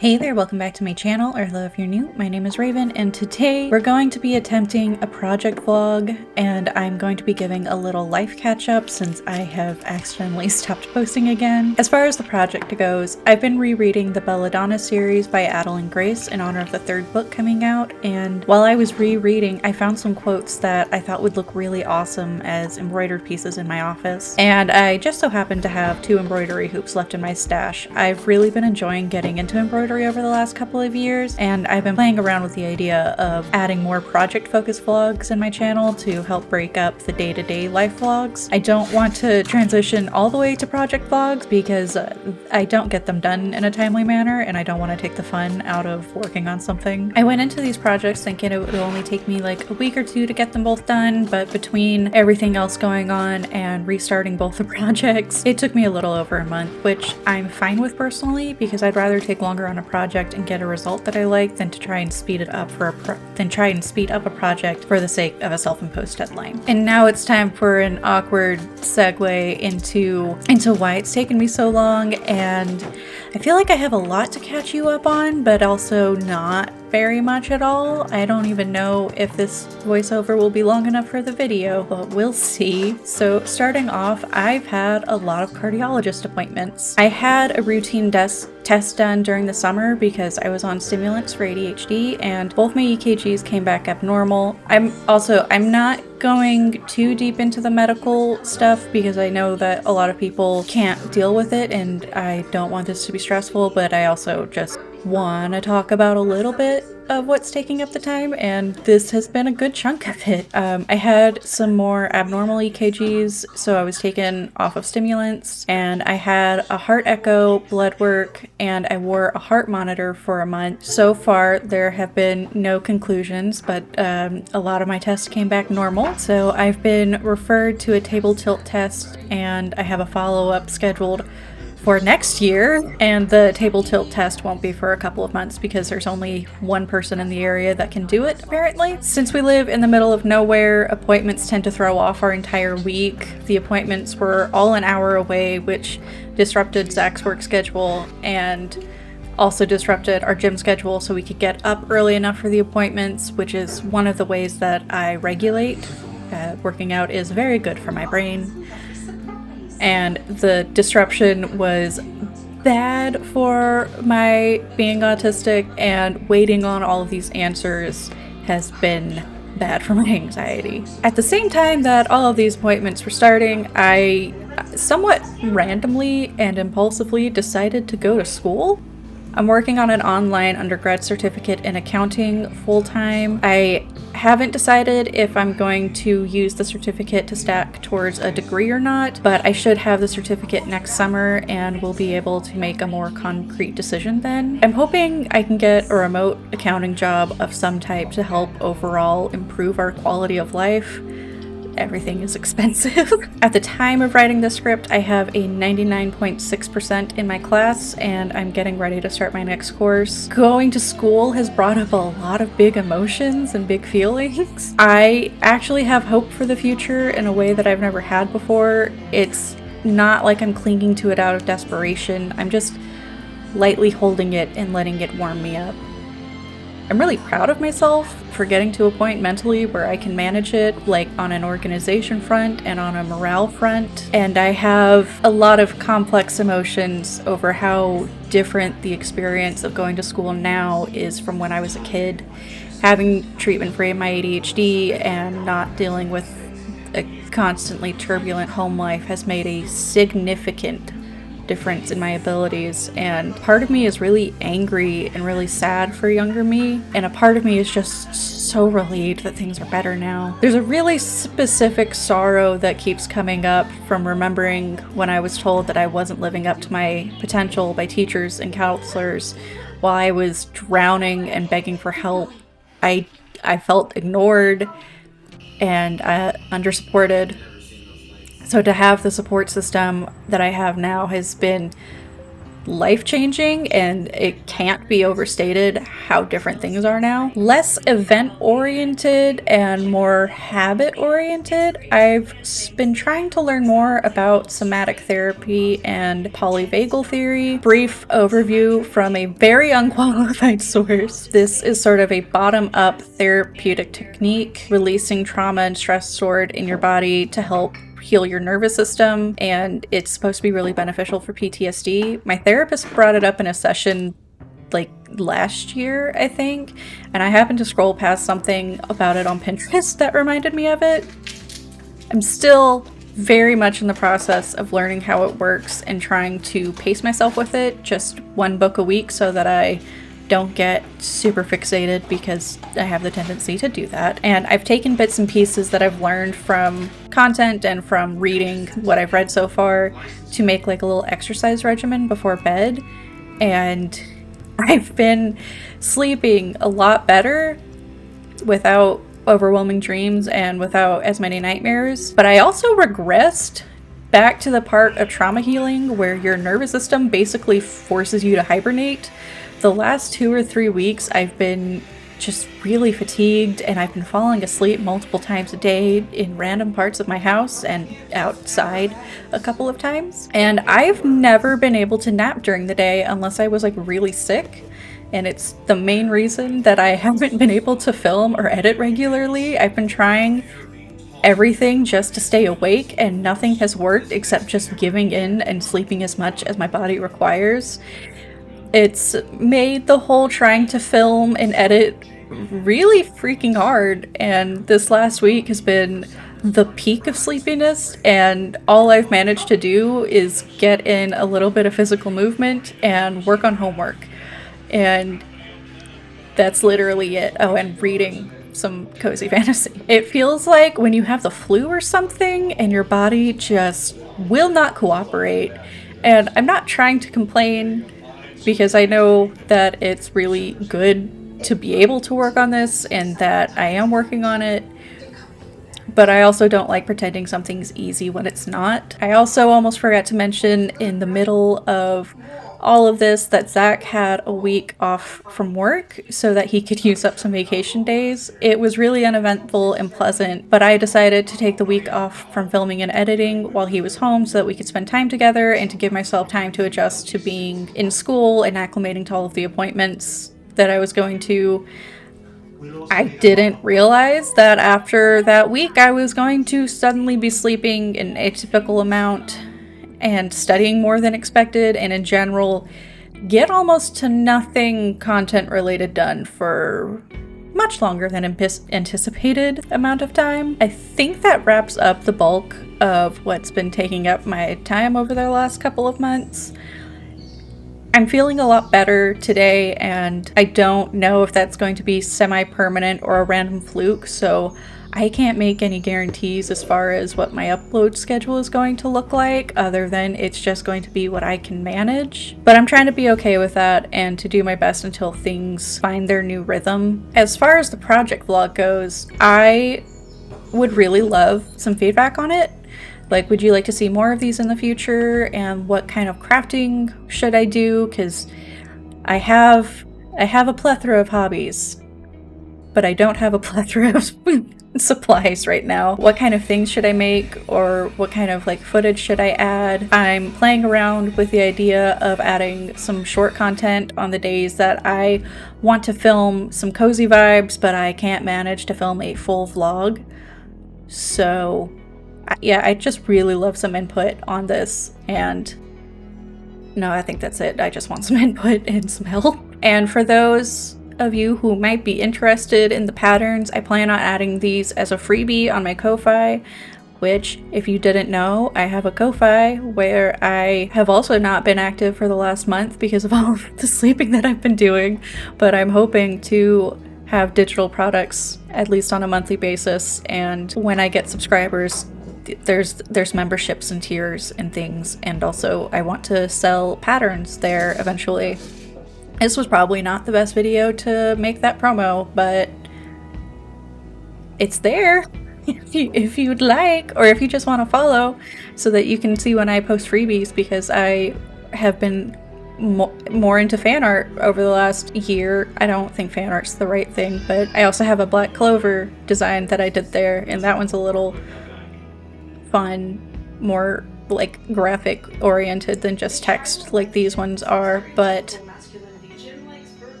Hey there, welcome back to my channel, or hello if you're new. My name is Raven, and today we're going to be attempting a project vlog, and I'm going to be giving a little life catch-up since I have accidentally stopped posting again. As far as the project goes, I've been rereading the Belladonna series by Adelyn Grace in honor of the third book coming out, and while I was rereading, I found some quotes that I thought would look really awesome as embroidered pieces in my office, and I just so happened to have 2 embroidery hoops left in my stash. I've really been enjoying getting into embroidery over the last couple of years, and I've been playing around with the idea of adding more project-focused vlogs in my channel to help break up the day-to-day life vlogs. I don't want to transition all the way to project vlogs because I don't get them done in a timely manner, and I don't want to take the fun out of working on something. I went into these projects thinking it would only take me like a week or 2 to get them both done, but between everything else going on and restarting both the projects, it took me a little over a month, which I'm fine with personally because I'd rather take longer on a project and get a result that I like than to try and speed it up for a project for the sake of a self-imposed deadline. And now it's time for an awkward segue into why it's taken me so long, and I feel like I have a lot to catch you up on, but also not very much at all. I don't even know if this voiceover will be long enough for the video, but we'll see. So starting off, I've had a lot of cardiologist appointments. I had a routine test done during the summer because I was on stimulants for ADHD, and both my EKGs came back abnormal. I'm not going too deep into the medical stuff because I know that a lot of people can't deal with it, and I don't want this to be stressful, but I also just want to talk about a little bit of what's taking up the time, and this has been a good chunk of it. I had some more abnormal EKGs, so I was taken off of stimulants, and I had a heart echo, blood work, and I wore a heart monitor for a month. So far, there have been no conclusions, but a lot of my tests came back normal, so I've been referred to a table tilt test, and I have a follow-up scheduled for next year, and the table tilt test won't be for a couple of months because there's only one person in the area that can do it, apparently. Since we live in the middle of nowhere, appointments tend to throw off our entire week. The appointments were all an hour away, which disrupted Zach's work schedule and also disrupted our gym schedule so we could get up early enough for the appointments, which is one of the ways that I regulate. Working out is very good for my brain. And the disruption was bad for my being autistic, and waiting on all of these answers has been bad for my anxiety. At the same time that all of these appointments were starting, I somewhat randomly and impulsively decided to go to school. I'm working on an online undergrad certificate in accounting full-time. I haven't decided if I'm going to use the certificate to stack towards a degree or not, but I should have the certificate next summer and will be able to make a more concrete decision then. I'm hoping I can get a remote accounting job of some type to help overall improve our quality of life. Everything is expensive. At the time of writing the script, I have a 99.6% in my class, and I'm getting ready to start my next course. Going to school has brought up a lot of big emotions and big feelings. I actually have hope for the future in a way that I've never had before. It's not like I'm clinging to it out of desperation. I'm just lightly holding it and letting it warm me up. I'm really proud of myself for getting to a point mentally where I can manage it, like on an organization front and on a morale front. And I have a lot of complex emotions over how different the experience of going to school now is from when I was a kid. Having treatment for my ADHD and not dealing with a constantly turbulent home life has made a significant difference in my abilities, and part of me is really angry and really sad for younger me, and a part of me is just so relieved that things are better now. There's a really specific sorrow that keeps coming up from remembering when I was told that I wasn't living up to my potential by teachers and counselors while I was drowning and begging for help. I felt ignored and undersupported. So to have the support system that I have now has been life-changing, and it can't be overstated how different things are now. Less event-oriented and more habit-oriented. I've been trying to learn more about somatic therapy and polyvagal theory. Brief overview from a very unqualified source. This is sort of a bottom-up therapeutic technique, releasing trauma and stress stored in your body to help heal your nervous system, and it's supposed to be really beneficial for PTSD. My therapist brought it up in a session like last year, I think, and I happened to scroll past something about it on Pinterest that reminded me of it. I'm still very much in the process of learning how it works and trying to pace myself with it, just one book a week so that I don't get super fixated, because I have the tendency to do that. And I've taken bits and pieces that I've learned from content and from reading what I've read so far to make like a little exercise regimen before bed. And I've been sleeping a lot better without overwhelming dreams and without as many nightmares. But I also regressed back to the part of trauma healing where your nervous system basically forces you to hibernate. The last 2 or 3 weeks, I've been just really fatigued, and I've been falling asleep multiple times a day in random parts of my house and outside a couple of times. And I've never been able to nap during the day unless I was like really sick. And it's the main reason that I haven't been able to film or edit regularly. I've been trying everything just to stay awake, and nothing has worked except just giving in and sleeping as much as my body requires. It's made the whole trying to film and edit really freaking hard, and this last week has been the peak of sleepiness, and all I've managed to do is get in a little bit of physical movement and work on homework, and that's literally it. Oh, and reading some cozy fantasy. It feels like when you have the flu or something and your body just will not cooperate, and I'm not trying to complain, because I know that it's really good to be able to work on this and that I am working on it, but I also don't like pretending something's easy when it's not. I also almost forgot to mention in the middle of all of this that Zach had a week off from work so that he could use up some vacation days. It was really uneventful and pleasant, but I decided to take the week off from filming and editing while he was home so that we could spend time together and to give myself time to adjust to being in school and acclimating to all of the appointments that I was going to. I didn't realize that after that week I was going to suddenly be sleeping an atypical amount and studying more than expected, and in general get almost to nothing content related done for much longer than anticipated amount of time. I think that wraps up the bulk of what's been taking up my time over the last couple of months. I'm feeling a lot better today, and I don't know if that's going to be semi-permanent or a random fluke, so I can't make any guarantees as far as what my upload schedule is going to look like, other than it's just going to be what I can manage. But I'm trying to be okay with that and to do my best until things find their new rhythm. As far as the project vlog goes, I would really love some feedback on it. Like, would you like to see more of these in the future? And what kind of crafting should I do? Because I have a plethora of hobbies, but I don't have a plethora of supplies right now. What kind of things should I make, or what kind of like footage should I add? I'm playing around with the idea of adding some short content on the days that I want to film some cozy vibes, but I can't manage to film a full vlog. So yeah, I just really love some input on this, and no, I think that's it. I just want some input and some help. And for those of you who might be interested in the patterns, I plan on adding these as a freebie on my Ko-Fi, which, if you didn't know, I have a Ko-Fi where I have also not been active for the last month because of all of the sleeping that I've been doing, but I'm hoping to have digital products at least on a monthly basis, and when I get subscribers, there's memberships and tiers and things, and also I want to sell patterns there eventually. This was probably not the best video to make that promo, but it's there if you'd like, or if you just want to follow so that you can see when I post freebies, because I have been more into fan art over the last year. I don't think fan art's the right thing, but I also have a black clover design that I did there, and that one's a little fun, more like graphic oriented than just text like these ones are. But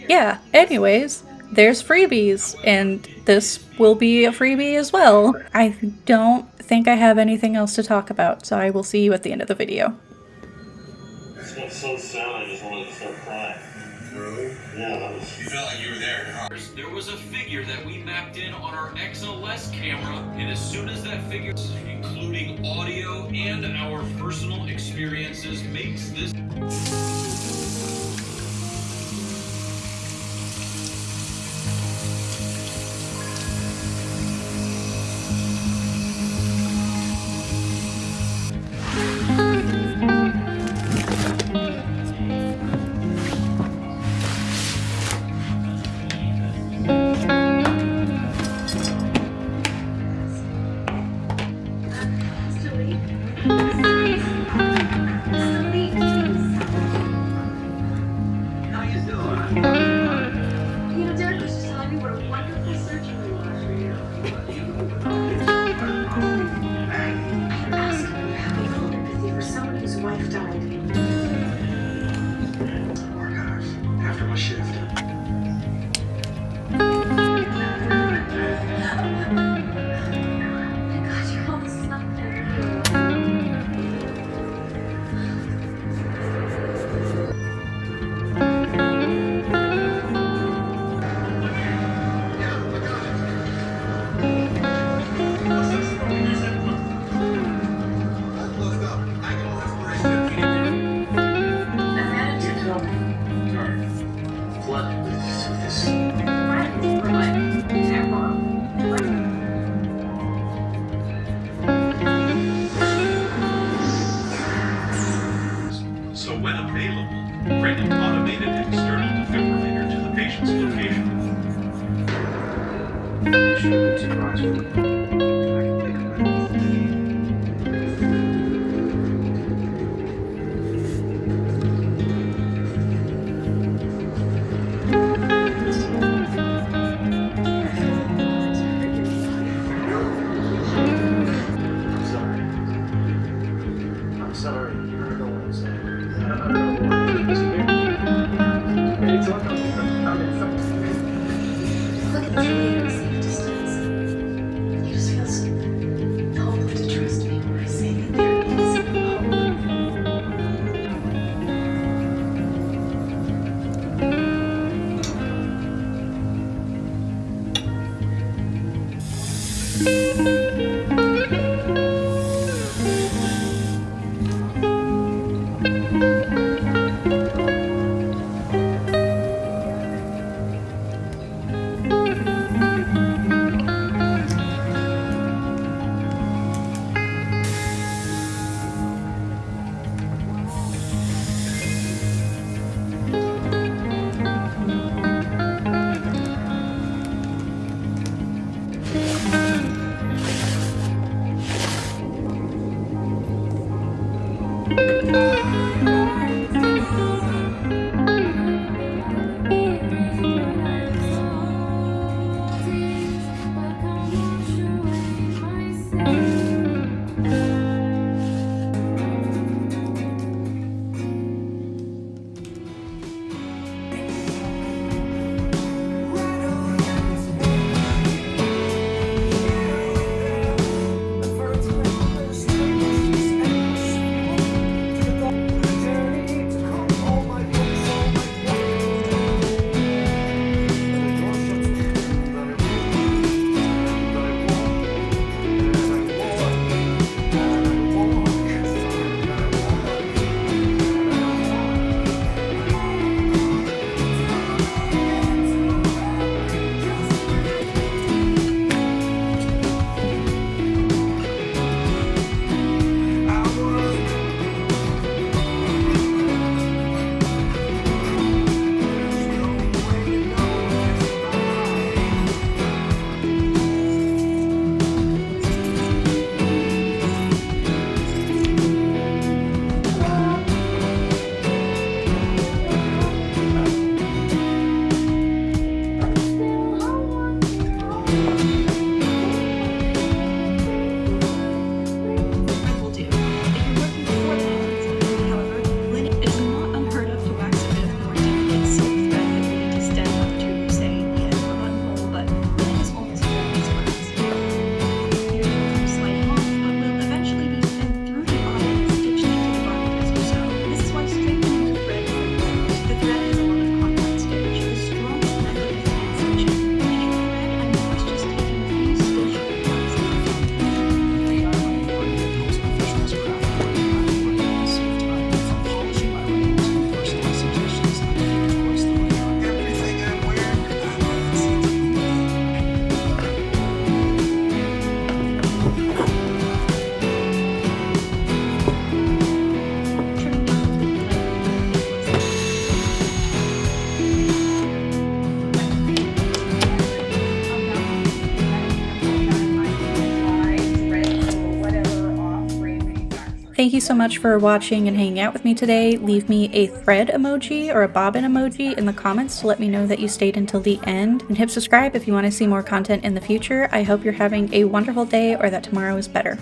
yeah, anyways, there's freebies, and this will be a freebie as well. I don't think I have anything else to talk about, so I will see you at the end of the video. Got so sad I just wanted to start crying. Really? Yeah, that was... You felt like you were there, huh? There was a figure that we mapped in on our XLS camera, and as soon as that figure, including audio and our personal experiences, makes this... So when available, bring an automated external defibrillator to the patient's location. I'm sorry. I don't know what I'm saying. I don't know what I'm saying. Maybe talk on me. Look at this really safe distance. You just feel so hopeful to trust me when I say that there is Thank you so much for watching and hanging out with me today. Leave me a thread emoji or a bobbin emoji in the comments to let me know that you stayed until the end, and hit subscribe if you want to see more content in the future. I hope you're having a wonderful day or that tomorrow is better.